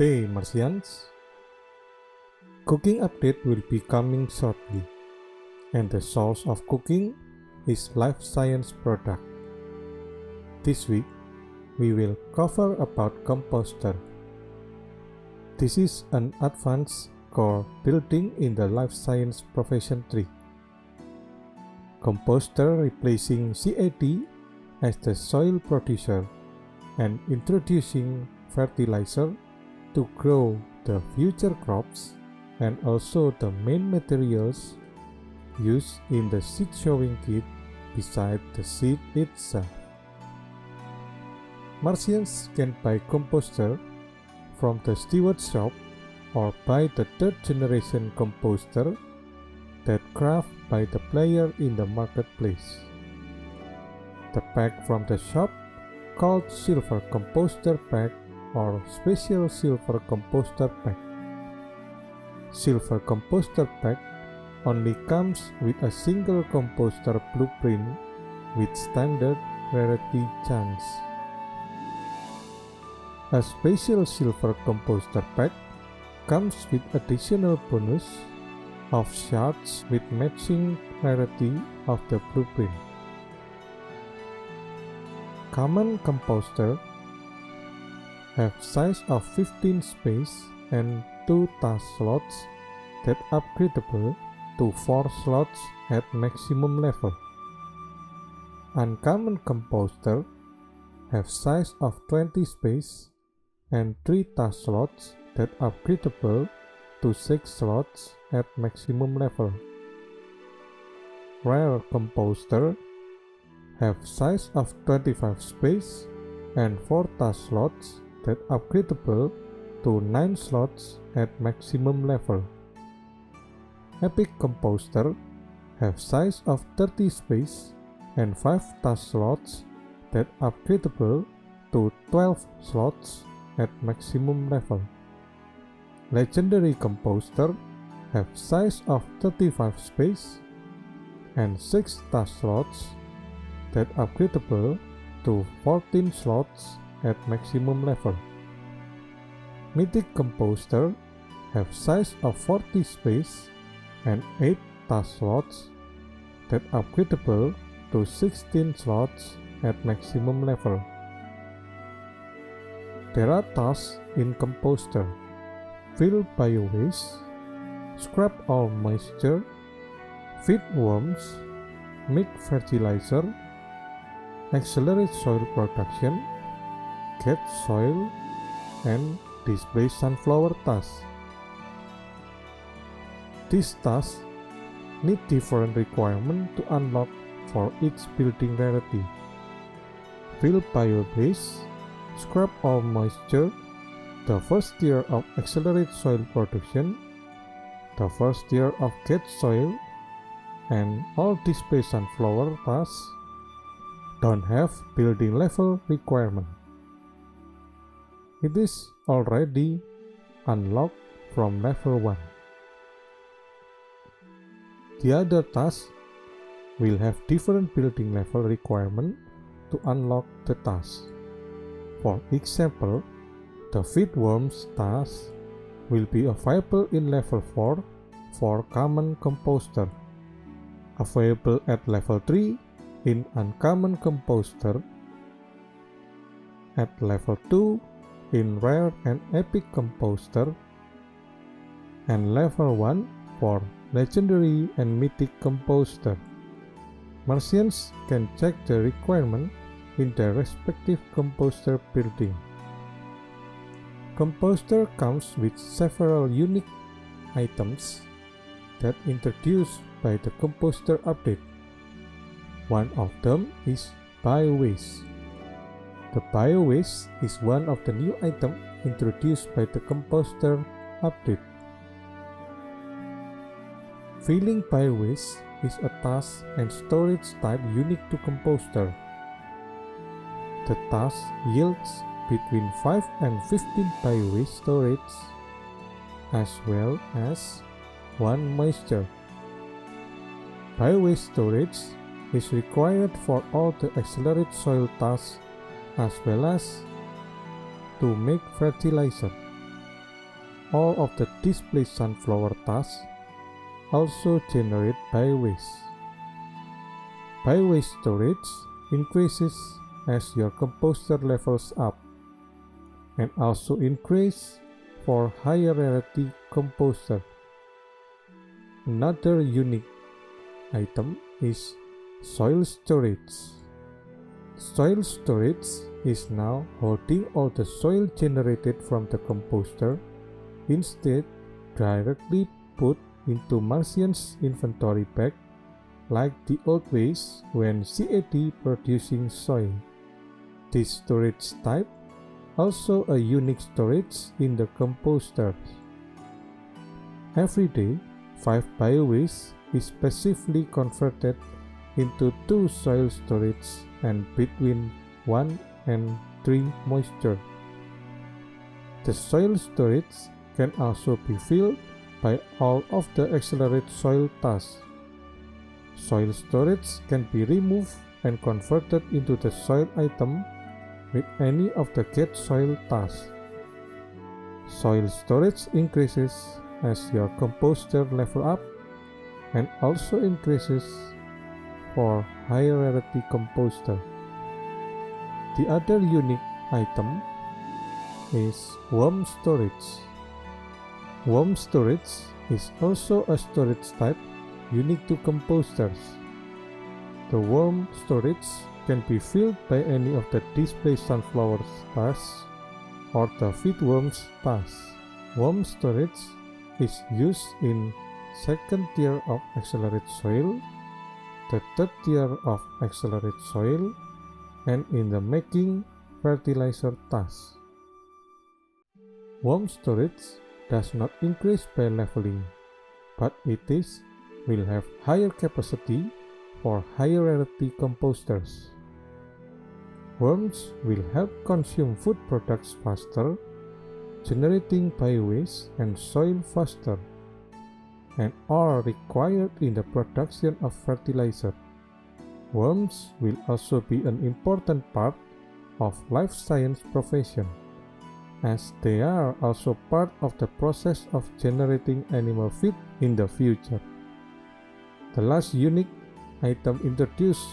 day, Martians. Cooking update will be coming shortly, and the source of cooking is life science product. This week, we will cover about Composter. This is an advanced core building in the life science profession tree. Composter replacing CAD as the soil producer and introducing fertilizer to grow the future crops and also the main materials used in the seed sowing kit beside the seed itself. Martians can buy Composter from the steward shop or buy the third generation Composter that crafted by the player in the marketplace. The pack from the shop called Silver Composter Pack or Special Silver Composter Pack. Silver Composter Pack only comes with a single Composter blueprint with standard rarity chance. A Special Silver Composter Pack comes with additional bonus of shards with matching rarity of the blueprint. Common Composter have size of 15 space and 2 task slots that upgradable to 4 slots at maximum level. Uncommon Composter have size of 20 space and 3 task slots that upgradable to 6 slots at maximum level. Rare Composter have size of 25 space and 4 task slots that upgradable to 9 slots at maximum level. Epic Composter have size of 30 space and 5 task slots that upgradable to 12 slots at maximum level. Legendary Composter have size of 35 space and 6 task slots that upgradable to 14 slots at maximum level. Mythic Composter have size of 40 space and 8 task slots that upgradable to 16 slots at maximum level. There are tasks in Composter: fill bio-waste, scrap all moisture, feed worms, make fertilizer, accelerate soil production, get soil, and display sunflower tasks. These tasks need different requirements to unlock for each building rarity. Fill bio-waste, scrap all moisture, the first tier of accelerate soil production, the first tier of get soil, and all display sunflower tasks don't have building level requirement. It is already unlocked from level 1. The other tasks will have different building level requirement to unlock the task. For example, the feed worms task will be available in level 4 for Common Composter, available at level 3 in Uncommon Composter, at level 2 in Rare and Epic Composter, and level 1 for Legendary and Mythic Composter. Martians can check the requirement in their respective Composter building. Composter comes with several unique items that introduced by the Composter update. One of them is bio-waste. The bio-waste is one of the new items introduced by the Composter update. Filling bio-waste is a task and storage type unique to Composter. The task yields between 5 and 15 bio-waste storage, as well as 1 moisture. Bio-waste storage is required for all the accelerate soil tasks as well as to make fertilizer. all of the display sunflower tasks also generate biowaste. Biowaste storage increases as your composter levels up, and also increase for higher rarity composter. Another unique item is soil storage. Soil storage is now holding all the soil generated from the composter, instead directly put into Martian's inventory bag like the old ways when CAD producing soil. This storage type also a unique storage in the composter. Every day, 5 biowaste is specifically converted into 2 soil storage and between 1 and 3 moisture. The soil storage can also be filled by all of the accelerate soil tasks. Soil storage can be removed and converted into the soil item with any of the get soil tasks. Soil storage increases as your composter level up and also increases for higher rarity composter. The other unique item is worm storage. Worm storage is also a storage type unique to composters. The worm storage can be filled by any of the display sunflower tasks or the feedworms tasks. Worm storage is used in second tier of accelerate soil, the third tier of accelerate soil, and in the making fertilizer task. Worm storage does not increase by leveling, but will have higher capacity for higher rarity composters. Worms will help consume food products faster, generating biowaste and soil faster, and are required in the production of fertilizer. Worms will also be an important part of life science profession, as they are also part of the process of generating animal feed in the future. The last unique item introduced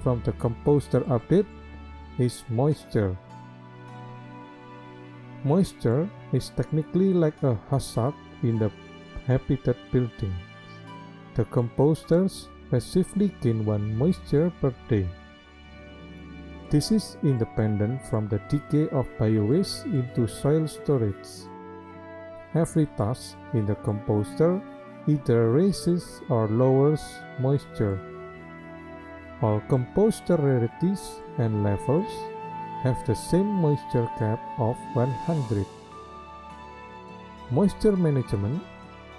from the composter update is moisture. Moisture is technically like a hazard in the habitat building. The composters passively gain 1 moisture per day. This is independent from the decay of biowaste into soil storage. Every task in the composter either raises or lowers moisture. All composter rarities and levels have the same moisture cap of 100. Moisture management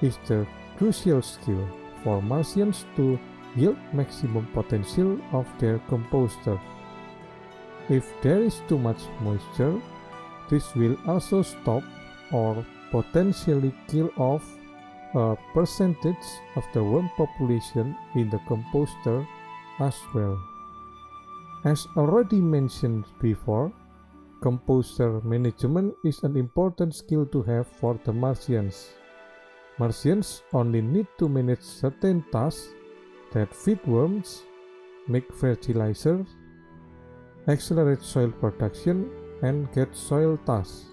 is the crucial skill for Martians to yield maximum potential of their composter. If there is too much moisture, this will also stop or potentially kill off a percentage of the worm population in the composter as well. As already mentioned before, composter management is an important skill to have for the Martians. Martians only need to manage certain tasks that feed worms, make fertilizer, accelerate soil production, and get soil tasks.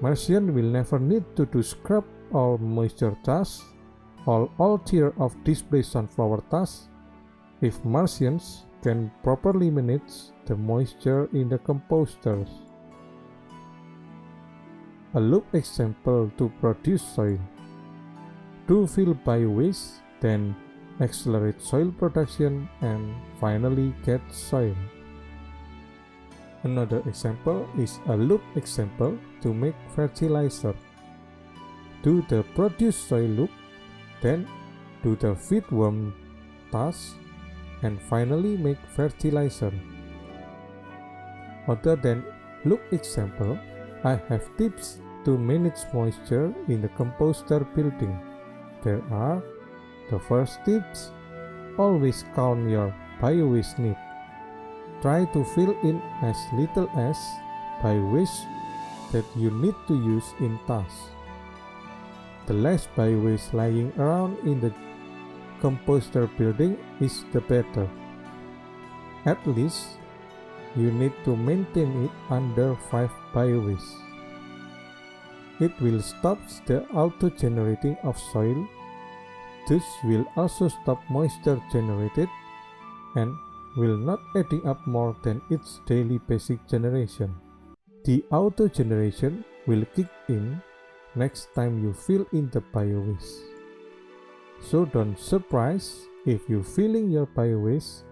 Martian will never need to do scrub or moisture tasks or all tier of display sunflower tasks if Martians can properly manage the moisture in the composters. A loop example to produce soil. Do fill biowaste, then accelerate soil production, and finally get soil. Another example is a loop example to make fertilizer. Do the produce soil loop, then do the feed worm task, and finally make fertilizer. Other than loop example, I have tips to manage moisture in the composter building. There are the first tips: always count your biowaste need. Try to fill in as little as biowaste that you need to use in tasks. The less byways lying around in the Composter building is the better. At least, you need to maintain it under 5 byways. It will stop the auto-generating of soil, thus will also stop moisture generated and will not adding up more than its daily basic generation. The auto-generation will kick in next time you fill in the biowaste. So don't surprise if you filling your biowaste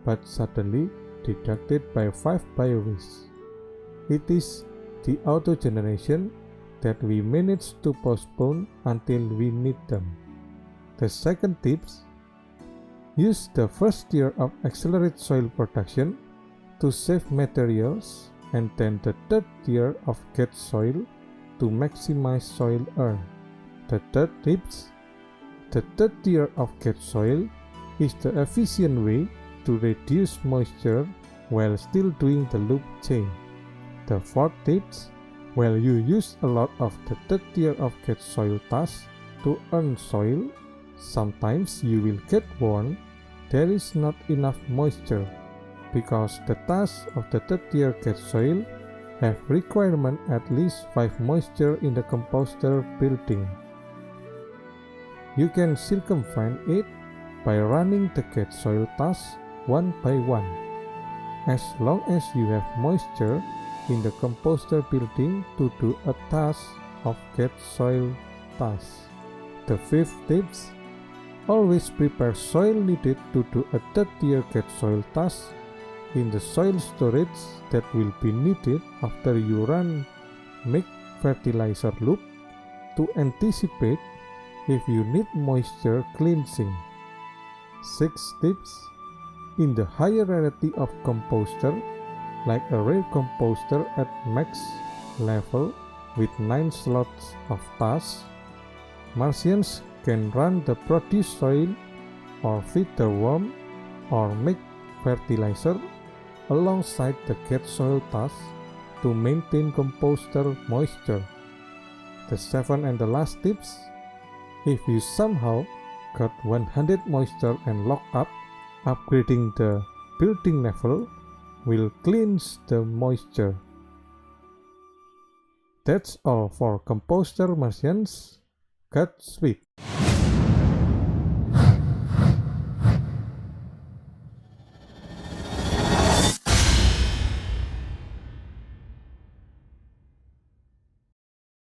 but suddenly deducted by 5 biowaste. It is the auto-generation that we manage to postpone until we need them. The second tips: use the first year of accelerate soil production to save materials and then the third year of get soil to maximize soil earned. The third tips: the third year of get soil is the efficient way to reduce moisture while still doing the loop chain. The fourth tips: while you use a lot of the third year of get soil task to earn soil, sometimes you will get warned there is not enough moisture because the tasks of the third year get soil have requirement at least 5 moisture in the composter building. You can circumvent it by running the get soil tasks one by one. As long as you have moisture in the composter building to do a task of get soil task. The fifth tips: always prepare soil needed to do a third year get soil task in the soil storage that will be needed after you run make fertilizer loop to anticipate if you need moisture cleansing. Sixth tips: in the higher rarity of composter, like a rare composter at max level with 9 slots of tasks, Martians can run the produce soil or feed the worm or make fertilizer alongside the get soil task to maintain composter moisture. The seventh and the last tips: if you somehow got 100 moisture and lock up, upgrading the building level will cleanse the moisture. That's all for Composter Martians. Godspeed.